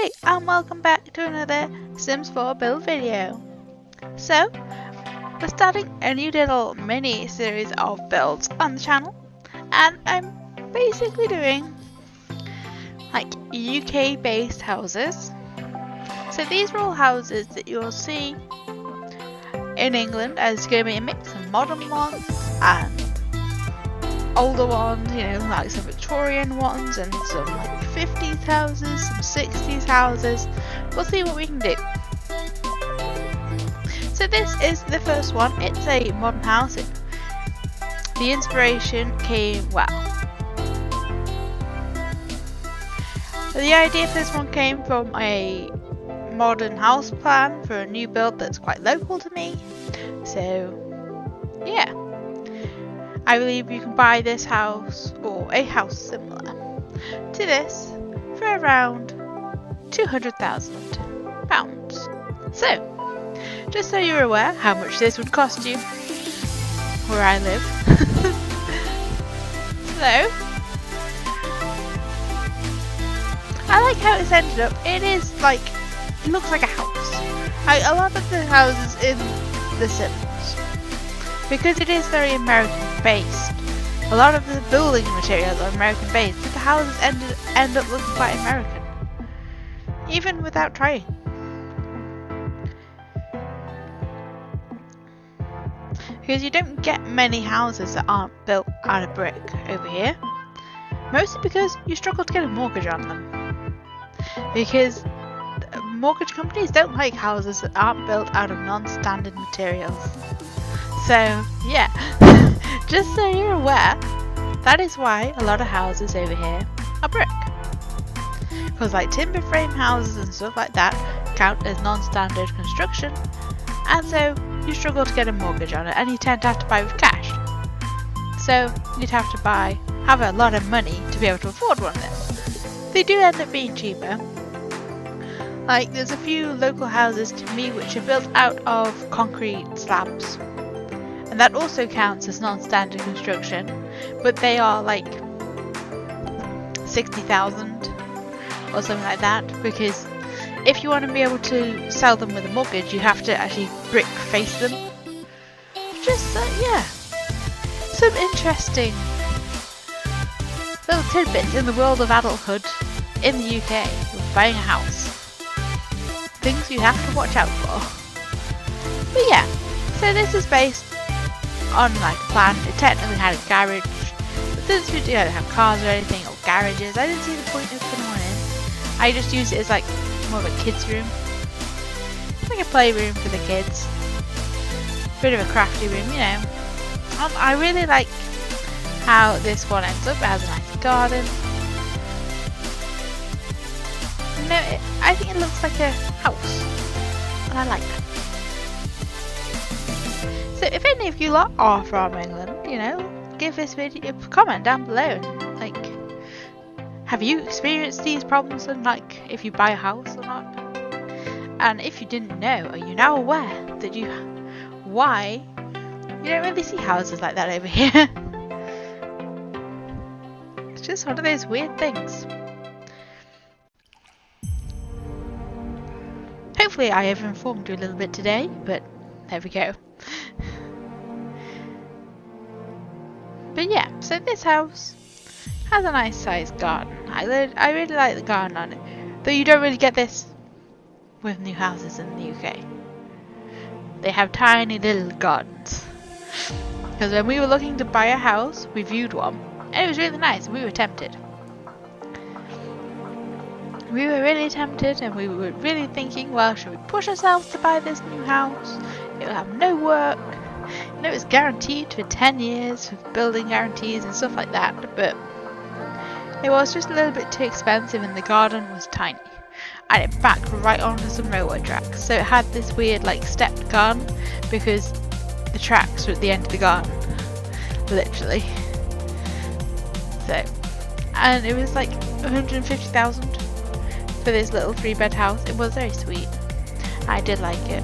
everybody, and welcome back to another Sims 4 build video. So, we're starting a new little mini series of builds on the channel, and I'm basically doing like UK based houses. So these are all houses that you'll see in England, as it's going to be a mix of modern ones and older ones, you know, like some Victorian ones and some like 50s houses, some 60s houses. We'll see what we can do. So this is the first one. It's a modern house. The inspiration came, well, the idea for this one came from a modern house plan for a new build that's quite local to me. So yeah, I believe you can buy this house or a house similar to this for around £200,000. So, just so you're aware how much this would cost you where I live. So, I like how it's ended up. It is like, it looks like a house. A lot of the houses in The Sims, because it is very American based, a lot of the building materials are American based, but the houses end up looking quite American, even without trying. Because you don't get many houses that aren't built out of brick over here, mostly because you struggle to get a mortgage on them, because mortgage companies don't like houses that aren't built out of non-standard materials. So yeah, just so you're aware, that is why a lot of houses over here are brick. Because like timber frame houses and stuff like that count as non-standard construction, and so you struggle to get a mortgage on it, and you tend to have to buy with cash. So you'd have to have a lot of money to be able to afford one of them. They do end up being cheaper. Like there's a few local houses to me which are built out of concrete slabs, and that also counts as non-standard construction, but they are like 60,000 or something like that, because if you want to be able to sell them with a mortgage, you have to actually brick face them. Just yeah, some interesting little tidbits in the world of adulthood in the UK with buying a house. Things you have to watch out for. But yeah, so this is based on like a plan. It technically had a garage, but since we don't have cars or anything or garages, I didn't see the point of putting one in. I just used it as like more of a kids room, like a playroom for the kids, bit of a crafty room, you know. I really like how this one ends up. It has a nice garden. No, I think it looks like a house, and I like that. So if any of you lot are from England, you know, give this video a comment down below, and like, have you experienced these problems, and like, if you buy a house or not? And if you didn't know, are you now aware that why you don't really see houses like that over here? It's just one of those weird things. Hopefully I have informed you a little bit today, but there we go. But yeah, so this house has a nice sized garden. I really like the garden on it, though you don't really get this with new houses in the UK. They have tiny little gardens. Because when we were looking to buy a house, we viewed one, and it was really nice, and we were tempted. We were really tempted, and we were really thinking, well, should we push ourselves to buy this new house? It will have no work. You know, it's guaranteed for 10 years with building guarantees and stuff like that, but it was just a little bit too expensive, and the garden was tiny. And it backed right onto some railway tracks, so it had this weird like stepped garden because the tracks were at the end of the garden, literally. So, and it was like 150,000 for this little 3-bed house. It was very sweet. I did like it.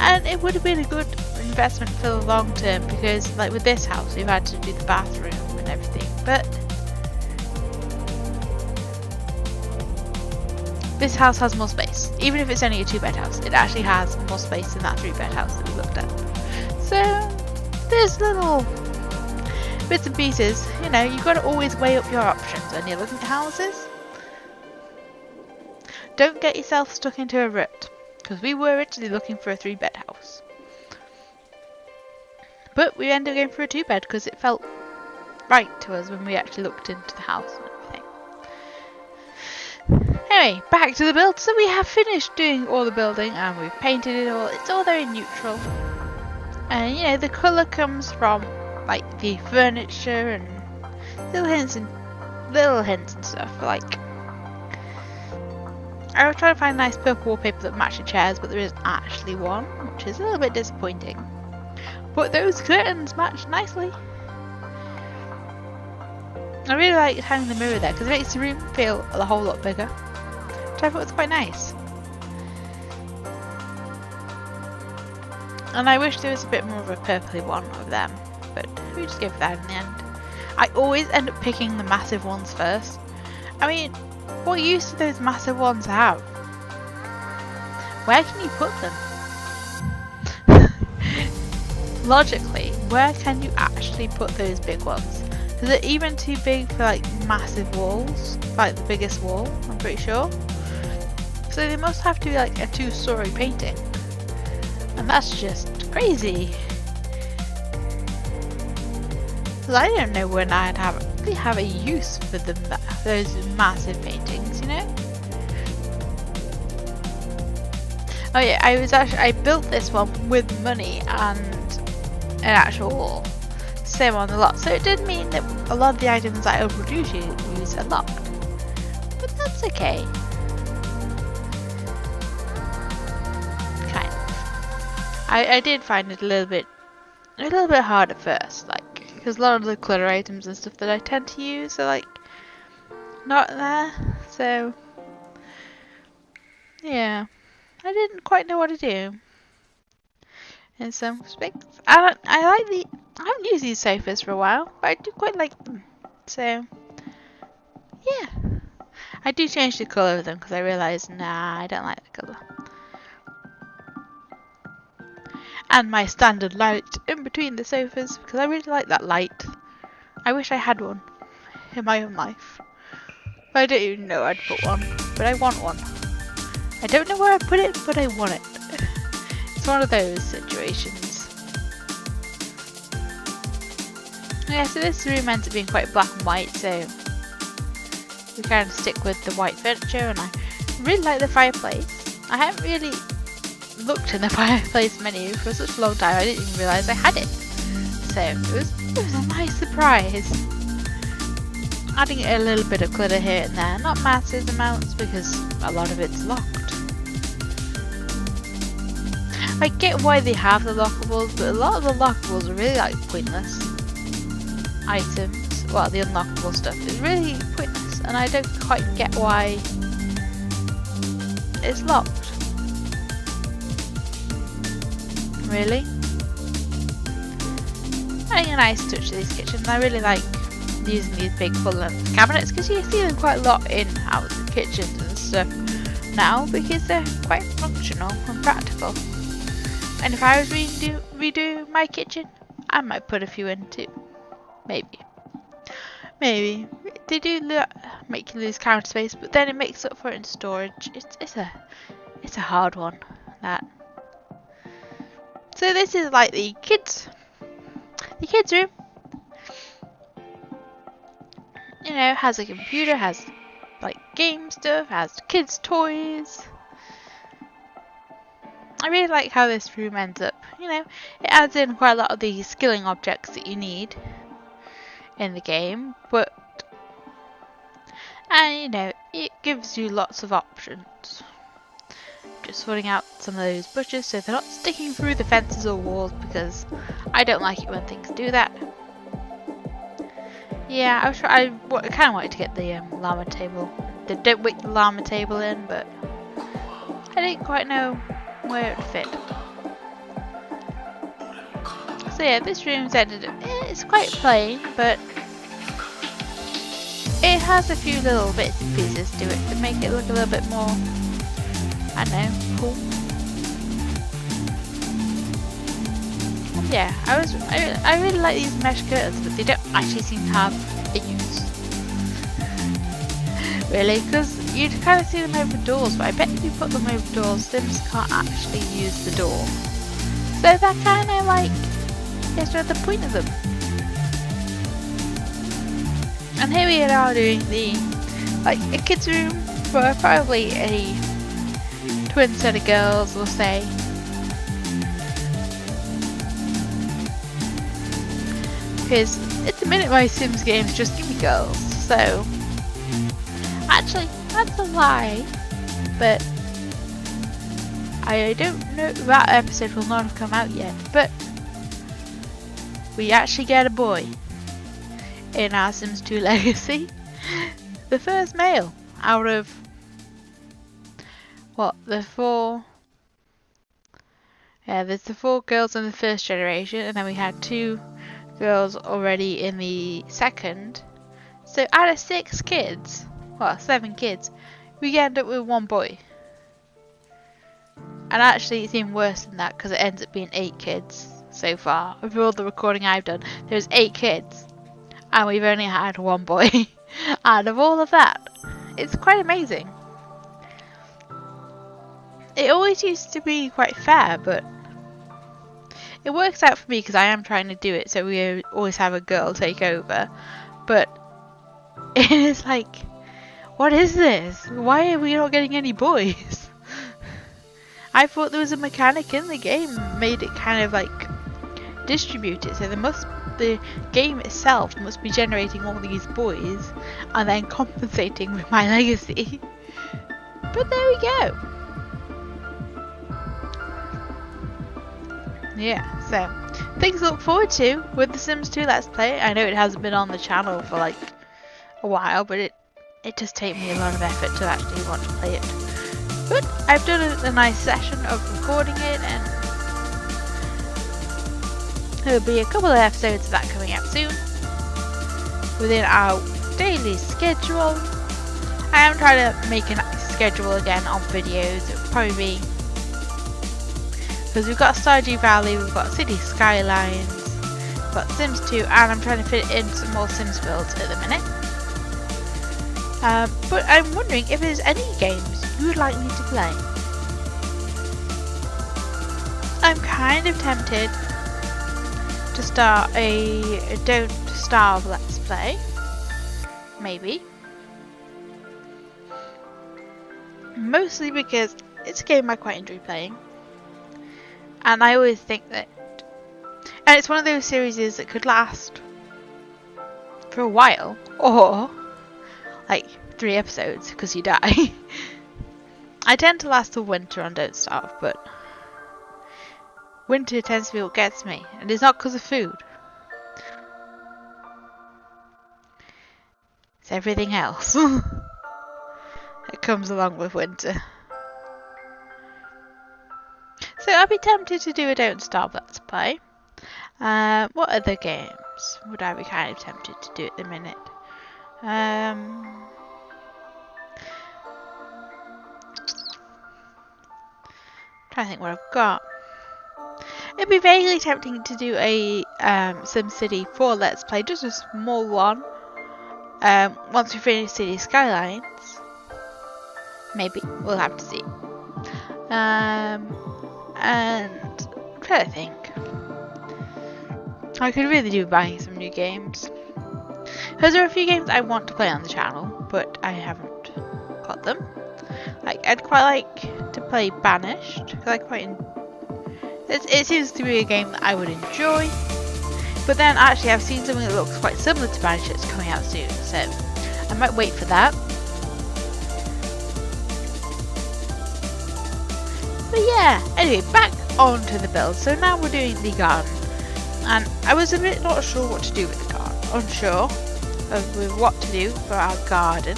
And it would have been a good investment for the long term, because like with this house we've had to do the bathroom and everything, but this house has more space. Even if it's only a 2-bed house, it actually has more space than that 3-bed house that we looked at. So there's little bits and pieces, you know, you've got to always weigh up your options when you're looking at houses. Don't get yourself stuck into a rut, because we were originally looking for a 3-bed house. But we ended up going for a 2-bed because it felt right to us when we actually looked into the house and everything. Anyway, back to the build. So we have finished doing all the building and we've painted it all. It's all very neutral. And you know, the colour comes from like the furniture and little hints and stuff. Like, I was trying to find a nice purple wallpaper that matched the chairs, but there isn't actually one, which is a little bit disappointing. But those curtains match nicely. I really like having the mirror there because it makes the room feel a whole lot bigger, which I thought was quite nice. And I wish there was a bit more of a purpley one of them, but we just go for that in the end. I always end up picking the massive ones first. I mean, what use do those massive ones have? Where can you put them? Logically, where can you actually put those big ones? Is it even too big for like massive walls? Like the biggest wall, I'm pretty sure. So they must have to be like a 2-story painting. And that's just crazy. Because I don't know when I'd really have a use for them, those massive paintings, you know? Oh yeah, I built this one with money and an actual wall. Same on the lot. So it did mean that a lot of the items that I would usually use are locked. But that's okay. Kind of. I did find it a little bit hard at first, like, because a lot of the clutter items and stuff that I tend to use are like not there. So yeah, I didn't quite know what to do in some respects. I haven't used these sofas for a while, but I do quite like them. So yeah, I do change the colour of them because I realised, nah, I don't like the colour. And my standard light in between the sofas because I really like that light. I wish I had one in my own life. But I don't even know I'd put one, but I want one. I don't know where I'd put it, but I want it. It's one of those situations. Yeah, so this room ends up being quite black and white, so we kind of stick with the white furniture, and I really like the fireplace. I haven't really looked in the fireplace menu for such a long time, I didn't even realise I had it. So it was a nice surprise. Adding a little bit of glitter here and there, not massive amounts because a lot of it's locked. I get why they have the lockables, but a lot of the lockables are really like pointless items. Well, the unlockable stuff is really pointless, and I don't quite get why it's locked. Really? Adding a nice touch to these kitchens. I really like using these big full-length cabinets because you see them quite a lot in houses, kitchens and stuff now because they're quite functional and practical. And if I was redo my kitchen, I might put a few in too. Maybe. They do make you lose counter space, but then it makes up for it in storage. It's a hard one, that. So this is like the kids room. You know, has a computer, has like game stuff, has kids toys. I really like how this room ends up. You know, it adds in quite a lot of the skilling objects that you need in the game, and you know, it gives you lots of options. Just sorting out some of those bushes so they're not sticking through the fences or walls because I don't like it when things do that. Yeah, I kind of wanted to get the llama table. They don't wick the llama table in, but I didn't quite know where it would fit. So yeah, this room's ended up, it's quite plain, but it has a few little bits and pieces to it to make it look a little bit more, I don't know, cool. Yeah, I really like these mesh curtains, but they don't actually seem to have a use. Really, because you'd kind of see them over doors, but I bet if you put them over doors, Sims can't actually use the door. So that kind of like gets rid of the point of them. And here we are doing the, like, a kids room for probably a twin set of girls, we'll say. Because at the minute my Sims games just give me girls, so actually that's a lie, but I don't know, that episode will not have come out yet, but we actually get a boy in our Sims 2 Legacy. The first male out of what, the four, yeah, there's the 4 girls in the first generation, and then we had 2 girls already in the second. So out of 6 kids, well, 7 kids, we end up with 1 boy. And actually it's even worse than that, because it ends up being 8 kids so far. Over all the recording I've done, there's 8 kids, and we've only had 1 boy out of all of that. It's quite amazing. It always used to be quite fair, but it works out for me because I am trying to do it, so we always have a girl take over. But it is like, what is this? Why are we not getting any boys? I thought there was a mechanic in the game that made it kind of like distributed, so the game itself must be generating all these boys and then compensating with my legacy. But there we go. Yeah, so things to look forward to with The Sims 2 Let's Play. I know it hasn't been on the channel for like a while, but it does take me a lot of effort to actually want to play it. But I've done a nice session of recording it, and there'll be a couple of episodes of that coming out soon within our daily schedule. I am trying to make a nice schedule again on videos. It'll probably be, because we've got Stardew Valley, we've got City Skylines, we've got Sims 2, and I'm trying to fit in some more Sims builds at the minute. But I'm wondering if there's any games you would like me to play. I'm kind of tempted to start a Don't Starve Let's Play. Maybe. Mostly because it's a game I quite enjoy playing. And I always think that, and it's one of those series that could last for a while, or like 3 episodes because you die. I tend to last till winter on Don't Starve, but winter tends to be what gets me, and it's not because of food. It's everything else that comes along with winter. So I'd be tempted to do a Don't Starve Let's Play. What other games would I be kind of tempted to do at the minute? Trying to think what I've got. It'd be vaguely tempting to do a SimCity 4 Let's Play, just a small one. Once we finish City Skylines, maybe we'll have to see. And I'm trying to think. I could really do buying some new games, because there are a few games I want to play on the channel, but I haven't got them. Like, I'd quite like to play Banished, because it seems to be a game that I would enjoy. But then actually I've seen something that looks quite similar to Banished that's coming out soon, so I might wait for that. But yeah, anyway, back onto the build. So now we're doing the garden, and I was a bit not sure what to do with the garden, unsure with what to do for our garden,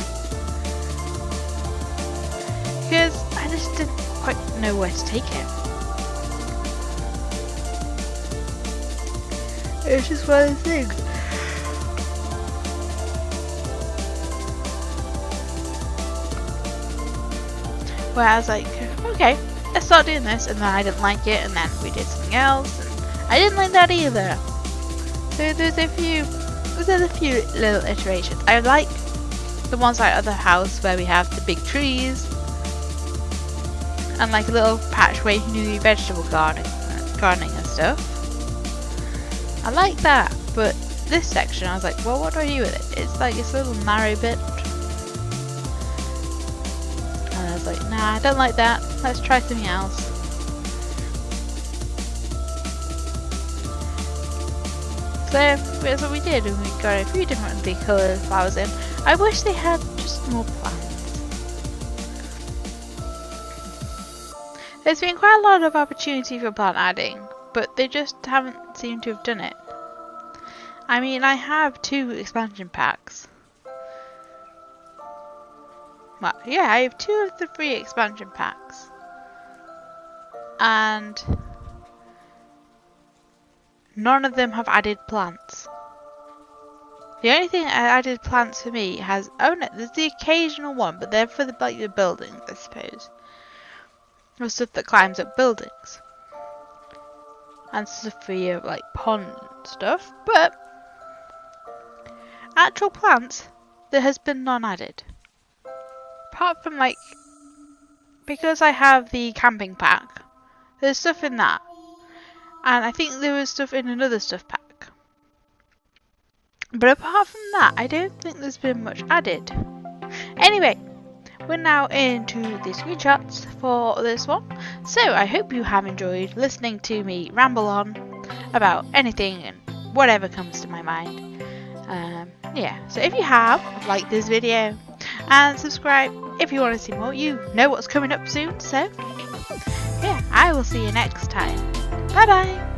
because I just didn't quite know where to take it. It's just one of those things. where I was like, okay, let's start doing this, and then I didn't like it, and then we did something else, and I didn't like that either. So there's a few little iterations. I like the one side of the house where we have the big trees, and like a little patch where you can do your vegetable gardening and stuff. I like that, but this section I was like, well, what do I do with it? It's like this little narrow bit. And I was like, nah, I don't like that. Let's try something else. So that's what we did, and we got a few differently coloured flowers in. I wish they had just more plants. There's been quite a lot of opportunity for plant adding, but they just haven't seemed to have done it. I mean, I have 2 expansion packs. Well, yeah, I have 2 of the 3 expansion packs. And none of them have added plants. The only thing that added plants for me has, oh no, there's the occasional one, but they're for the buildings, I suppose. Or stuff that climbs up buildings. And stuff for your like pond and stuff, but actual plants, there has been none added. Apart from like, because I have the camping pack, there's stuff in that. And I think there was stuff in another stuff pack. But apart from that, I don't think there's been much added. Anyway, we're now into the screenshots for this one. So I hope you have enjoyed listening to me ramble on about anything and whatever comes to my mind. Yeah, so if you have, like this video and subscribe if you want to see more. You know what's coming up soon, so yeah, I will see you next time. Bye bye!